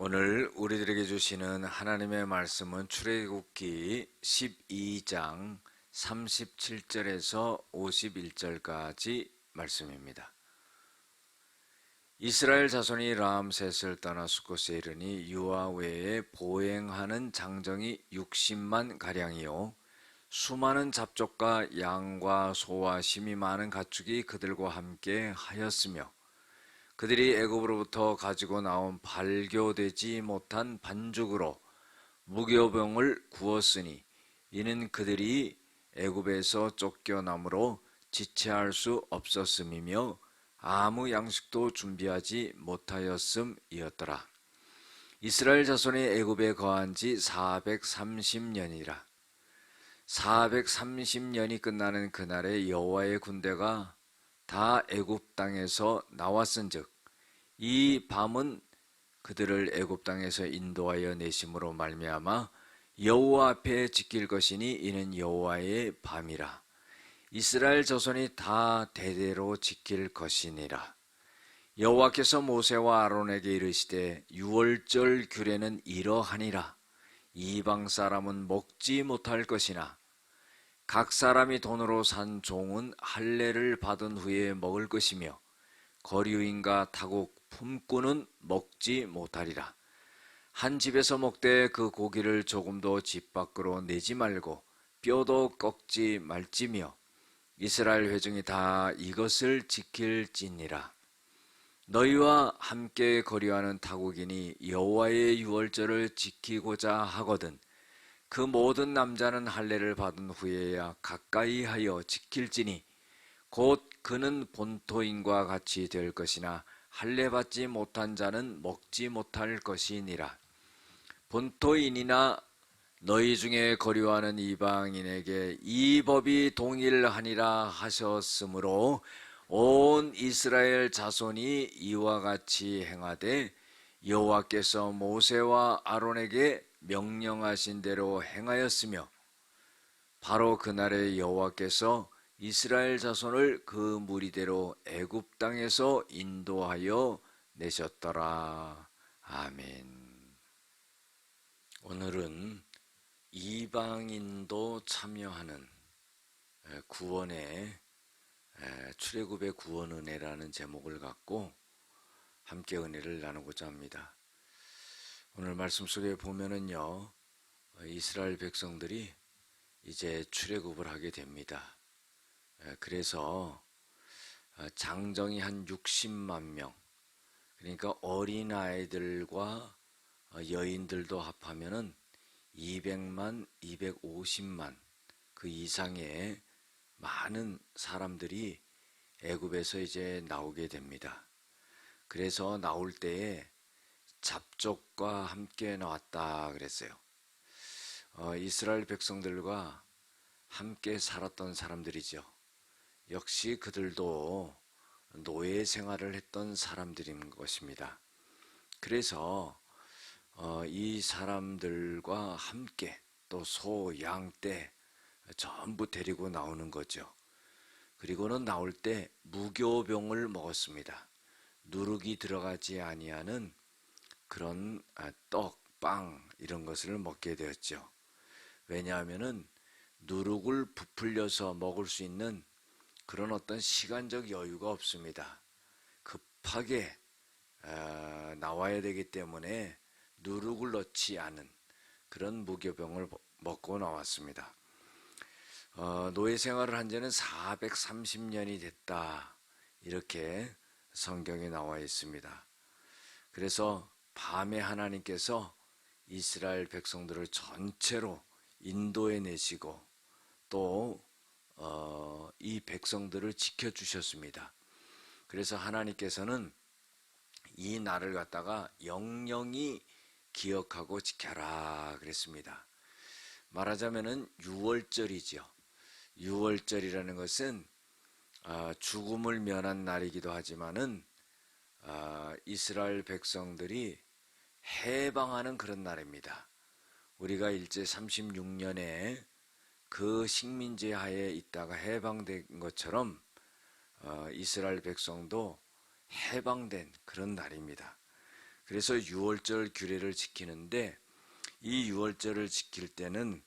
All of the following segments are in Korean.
오늘 우리들에게 주시는 하나님의 말씀은 출애굽기 12장 37절에서 51절까지 말씀입니다. 이스라엘 자손이 람셋을 떠나 숫곳에 이르니 유아 외에 보행하는 장정이 60만 가량이요 수많은 잡족과 양과 소와 심이 많은 가축이 그들과 함께 하였으며 그들이 애굽으로부터 가지고 나온 발교되지 못한 반죽으로 무교병을 구웠으니 이는 그들이 애굽에서 쫓겨남으로 지체할 수 없었음이며 아무 양식도 준비하지 못하였음이었더라. 이스라엘 자손이 애굽에 거한 지 430년이라. 430년이 끝나는 그날에 여호와의 군대가 다 애굽 땅에서 나왔은즉 이 밤은 그들을 애굽 땅에서 인도하여 내심으로 말미암아 여호와 앞에 지킬 것이니 이는 여호와의 밤이라. 이스라엘 자손이 다 대대로 지킬 것이니라. 여호와께서 모세와 아론에게 이르시되 유월절 규례는 이러하니라. 이방 사람은 먹지 못할 것이나 각 사람이 돈으로 산 종은 할례를 받은 후에 먹을 것이며 거류인과 타국 품꾼은 먹지 못하리라. 한 집에서 먹되 그 고기를 조금도 집 밖으로 내지 말고 뼈도 꺾지 말지며 이스라엘 회중이 다 이것을 지킬지니라. 너희와 함께 거류하는 타국인이 여호와의 유월절을 지키고자 하거든 그 모든 남자는 할례를 받은 후에야 가까이 하여 지킬지니 곧 그는 본토인과 같이 될 것이나 할례 받지 못한 자는 먹지 못할 것이니라. 본토인이나 너희 중에 거류하는 이방인에게 이 법이 동일하니라 하셨으므로 온 이스라엘 자손이 이와 같이 행하되 여호와께서 모세와 아론에게 명령하신 대로 행하였으며 바로 그날에 여호와께서 이스라엘 자손을 그 무리대로 애굽 땅에서 인도하여 내셨더라. 아멘. 오늘은 이방인도 참여하는 구원의 출애굽의 구원 은혜라는 제목을 갖고 함께 은혜를 나누고자 합니다. 오늘 말씀 속에 보면은요, 이스라엘 백성들이 이제 출애굽을 하게 됩니다. 그래서 장정이 한 60만 명, 그러니까 어린아이들과 여인들도 합하면은 200만, 250만 그 이상의 많은 사람들이 애굽에서 이제 나오게 됩니다. 그래서 나올 때에 잡족과 함께 나왔다 그랬어요. 이스라엘 백성들과 함께 살았던 사람들이죠. 역시 그들도 노예 생활을 했던 사람들인 것입니다. 그래서 이 사람들과 함께 또 소, 양, 떼 전부 데리고 나오는 거죠. 그리고는 나올 때 무교병을 먹었습니다. 누룩이 들어가지 아니하는 그런 떡, 빵 이런 것을 먹게 되었죠. 왜냐하면은 누룩을 부풀려서 먹을 수 있는 그런 어떤 시간적 여유가 없습니다. 급하게 나와야 되기 때문에 누룩을 넣지 않은 그런 무교병을 먹고 나왔습니다. 노예 생활을 한 지는 430년이 됐다 이렇게 성경에 나와 있습니다. 그래서 밤에 하나님께서 이스라엘 백성들을 전체로 인도해 내시고 또 이 백성들을 지켜주셨습니다. 그래서 하나님께서는 이 날을 갖다가 영영히 기억하고 지켜라 그랬습니다. 말하자면은 유월절이죠. 유월절이라는 것은 죽음을 면한 날이기도 하지만은 이스라엘 백성들이 해방하는 그런 날입니다. 우리가 일제 36년에 그 식민지 하에 있다가 해방된 것처럼 이스라엘 백성도 해방된 그런 날입니다. 그래서 유월절 규례를 지키는데 이 유월절을 지킬 때는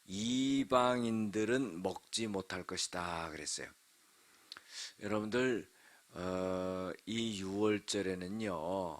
이방인들은 먹지 못할 것이다 그랬어요. 여러분들 이 유월절에는요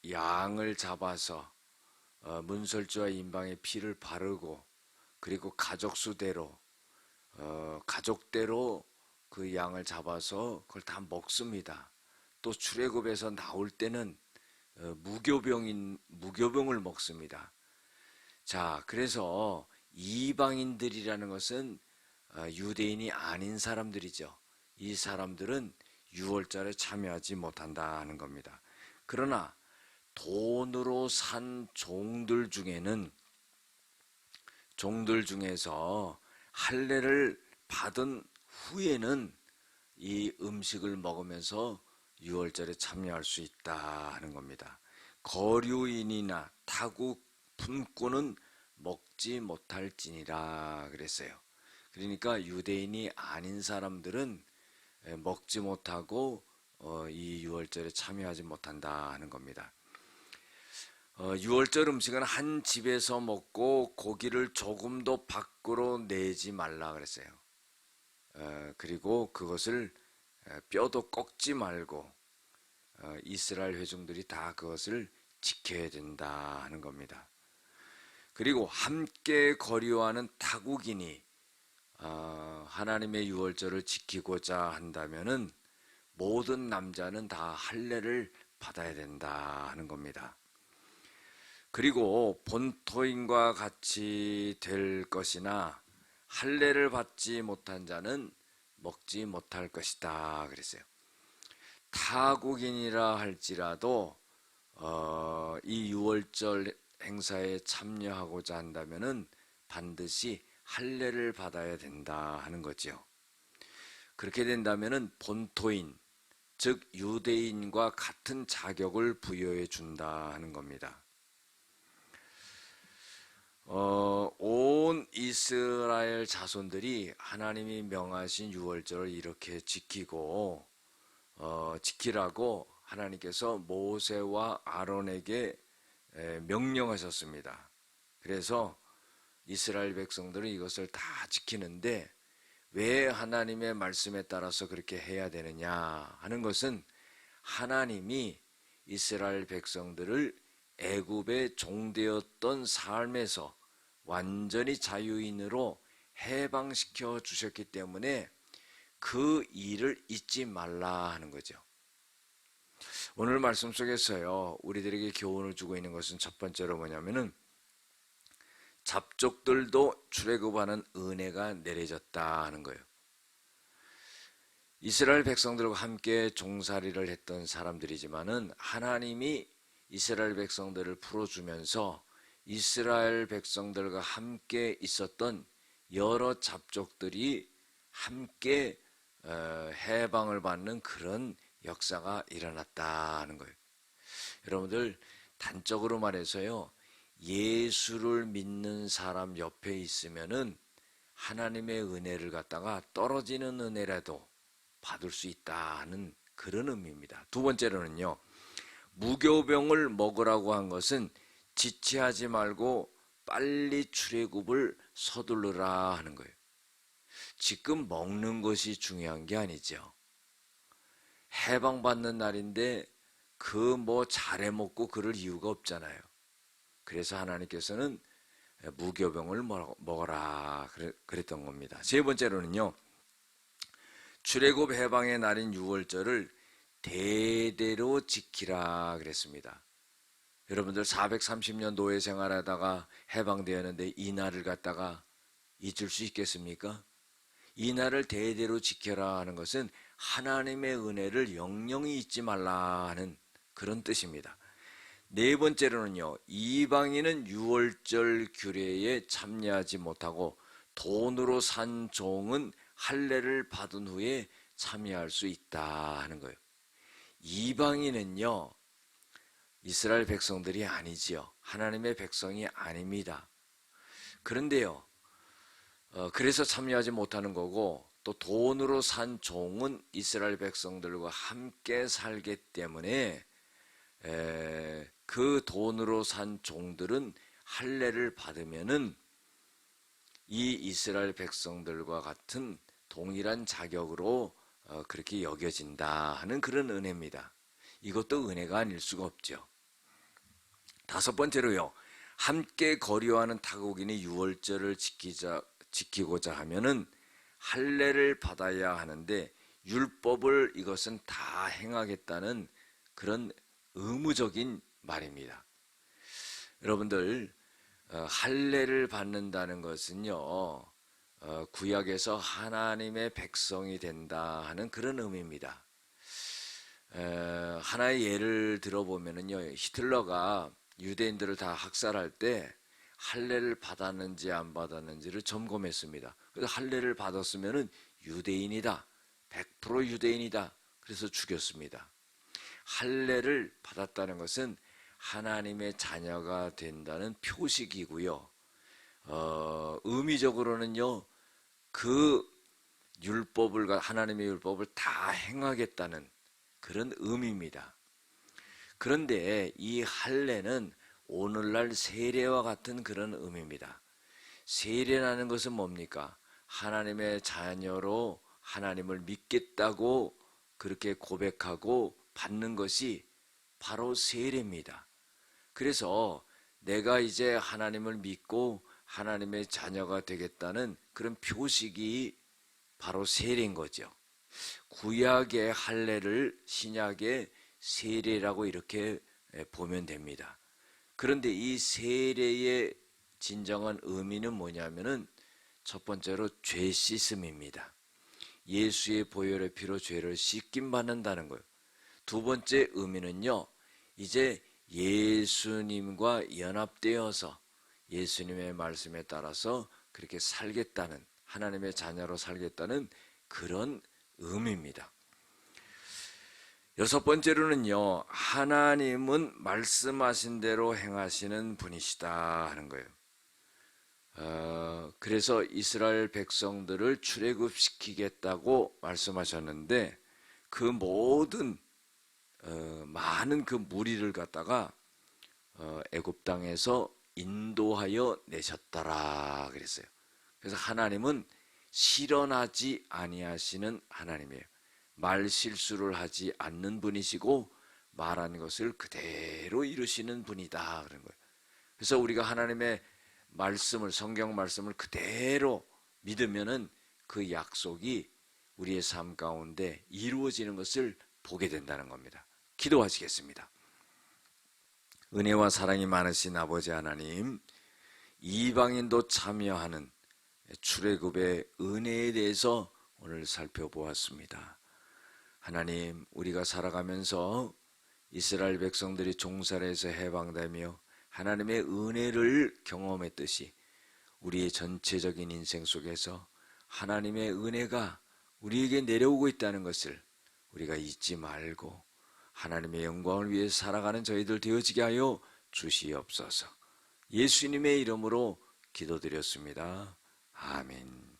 양을 잡아서 문설주와 임방의 피를 바르고 그리고 가족 수대로 가족대로 그 양을 잡아서 그걸 다 먹습니다. 또 출애굽에서 나올 때는 무교병을 먹습니다. 자, 그래서 이방인들이라는 것은 유대인이 아닌 사람들이죠. 이 사람들은 유월절에 참여하지 못한다는 겁니다. 그러나 돈으로 산 종들 중에서 할례를 받은 후에는 이 음식을 먹으면서 유월절에 참여할 수 있다 하는 겁니다. 거류인이나 타국 분꾼은 먹지 못할지니라 그랬어요. 그러니까 유대인이 아닌 사람들은 먹지 못하고 이 유월절에 참여하지 못한다 하는 겁니다. 유월절 음식은 한 집에서 먹고 고기를 조금도 밖으로 내지 말라 그랬어요. 그리고 그것을 뼈도 꺾지 말고 이스라엘 회중들이 다 그것을 지켜야 된다 하는 겁니다. 그리고 함께 거류하는 타국인이 하나님의 유월절을 지키고자 한다면은 모든 남자는 다 할례를 받아야 된다 하는 겁니다. 그리고 본토인과 같이 될 것이나 할례를 받지 못한 자는 먹지 못할 것이다 그랬어요. 타국인이라 할지라도 이 유월절 행사에 참여하고자 한다면은 반드시 할례를 받아야 된다 하는 거죠. 그렇게 된다면은 본토인, 즉 유대인과 같은 자격을 부여해 준다 하는 겁니다. 온 이스라엘 자손들이 하나님이 명하신 유월절을 이렇게 지키고 지키라고 하나님께서 모세와 아론에게 명령하셨습니다. 그래서 이스라엘 백성들은 이것을 다 지키는데 왜 하나님의 말씀에 따라서 그렇게 해야 되느냐 하는 것은 하나님이 이스라엘 백성들을 애굽의 종되었던 삶에서 완전히 자유인으로 해방시켜 주셨기 때문에 그 일을 잊지 말라 하는 거죠. 오늘 말씀 속에서요 우리들에게 교훈을 주고 있는 것은 첫 번째로 뭐냐면은 잡족들도 출애굽하는 은혜가 내려졌다 하는 거예요. 이스라엘 백성들과 함께 종살이를 했던 사람들이지만은 하나님이 이스라엘 백성들을 풀어주면서 이스라엘 백성들과 함께 있었던 여러 잡족들이 함께 해방을 받는 그런 역사가 일어났다 하는 거예요. 여러분들 단적으로 말해서요 예수를 믿는 사람 옆에 있으면은 하나님의 은혜를 갖다가 떨어지는 은혜라도 받을 수 있다 하는 그런 의미입니다. 두 번째로는요 무교병을 먹으라고 한 것은 지체하지 말고 빨리 출애굽을 서두르라 하는 거예요. 지금 먹는 것이 중요한 게 아니죠. 해방받는 날인데 그 뭐 잘해 먹고 그럴 이유가 없잖아요. 그래서 하나님께서는 무교병을 먹어라 그랬던 겁니다. 세 번째로는요 출애굽 해방의 날인 유월절을 대대로 지키라 그랬습니다. 여러분들 430년 노예 생활하다가 해방되었는데 이 날을 갖다가 잊을 수 있겠습니까? 이 날을 대대로 지켜라 하는 것은 하나님의 은혜를 영영히 잊지 말라 하는 그런 뜻입니다. 네 번째로는요 이방인은 유월절 규례에 참여하지 못하고 돈으로 산 종은 할례를 받은 후에 참여할 수 있다 하는 거예요. 이방인은요 이스라엘 백성들이 아니지요. 하나님의 백성이 아닙니다. 그런데요 그래서 참여하지 못하는 거고 또 돈으로 산 종은 이스라엘 백성들과 함께 살기 때문에 그 돈으로 산 종들은 할례를 받으면은 이 이스라엘 백성들과 같은 동일한 자격으로 그렇게 여겨진다 하는 그런 은혜입니다. 이것도 은혜가 아닐 수가 없죠. 다섯 번째로요, 함께 거류하는 타국인이 유월절을 지키고자 하면은 할례를 받아야 하는데 율법을 이것은 다 행하겠다는 그런 의무적인 말입니다. 여러분들, 할례를 받는다는 것은요, 구약에서 하나님의 백성이 된다 하는 그런 의미입니다. 하나의 예를 들어보면은요, 히틀러가 유대인들을 다 학살할 때 할례를 받았는지 안 받았는지를 점검했습니다. 그래서 할례를 받았으면은 유대인이다, 100% 유대인이다. 그래서 죽였습니다. 할례를 받았다는 것은 하나님의 자녀가 된다는 표식이고요. 의미적으로는요, 그 율법을, 하나님의 율법을 다 행하겠다는 그런 의미입니다. 그런데 이 할례는 오늘날 세례와 같은 그런 의미입니다. 세례라는 것은 뭡니까? 하나님의 자녀로 하나님을 믿겠다고 그렇게 고백하고 받는 것이 바로 세례입니다. 그래서 내가 이제 하나님을 믿고 하나님의 자녀가 되겠다는 그런 표식이 바로 세례인 거죠. 구약의 할례를 신약의 세례라고 이렇게 보면 됩니다. 그런데 이 세례의 진정한 의미는 뭐냐면은 첫 번째로 죄 씻음입니다. 예수의 보혈의 피로 죄를 씻김 받는다는 거예요. 두 번째 의미는요, 이제 예수님과 연합되어서 예수님의 말씀에 따라서 그렇게 살겠다는, 하나님의 자녀로 살겠다는 그런 의미입니다. 여섯 번째로는요, 하나님은 말씀하신 대로 행하시는 분이시다 하는 거예요. 그래서 이스라엘 백성들을 출애굽시키겠다고 말씀하셨는데 그 모든 많은 그 무리를 갖다가 애굽 땅에서 인도하여 내셨더라 그랬어요. 그래서 하나님은 실현하지 아니하시는 하나님이에요. 말 실수를 하지 않는 분이시고 말한 것을 그대로 이루시는 분이다 그런 거예요. 그래서 우리가 하나님의 말씀을, 성경 말씀을 그대로 믿으면은 그 약속이 우리의 삶 가운데 이루어지는 것을 보게 된다는 겁니다. 기도하시겠습니다. 은혜와 사랑이 많으신 아버지 하나님, 이방인도 참여하는 출애굽의 은혜에 대해서 오늘 살펴보았습니다. 하나님, 우리가 살아가면서 이스라엘 백성들이 종살에서 해방되며 하나님의 은혜를 경험했듯이 우리의 전체적인 인생 속에서 하나님의 은혜가 우리에게 내려오고 있다는 것을 우리가 잊지 말고 하나님의 영광을 위해 살아가는 저희들 되어지게 하여 주시옵소서. 예수님의 이름으로 기도드렸습니다. 아멘.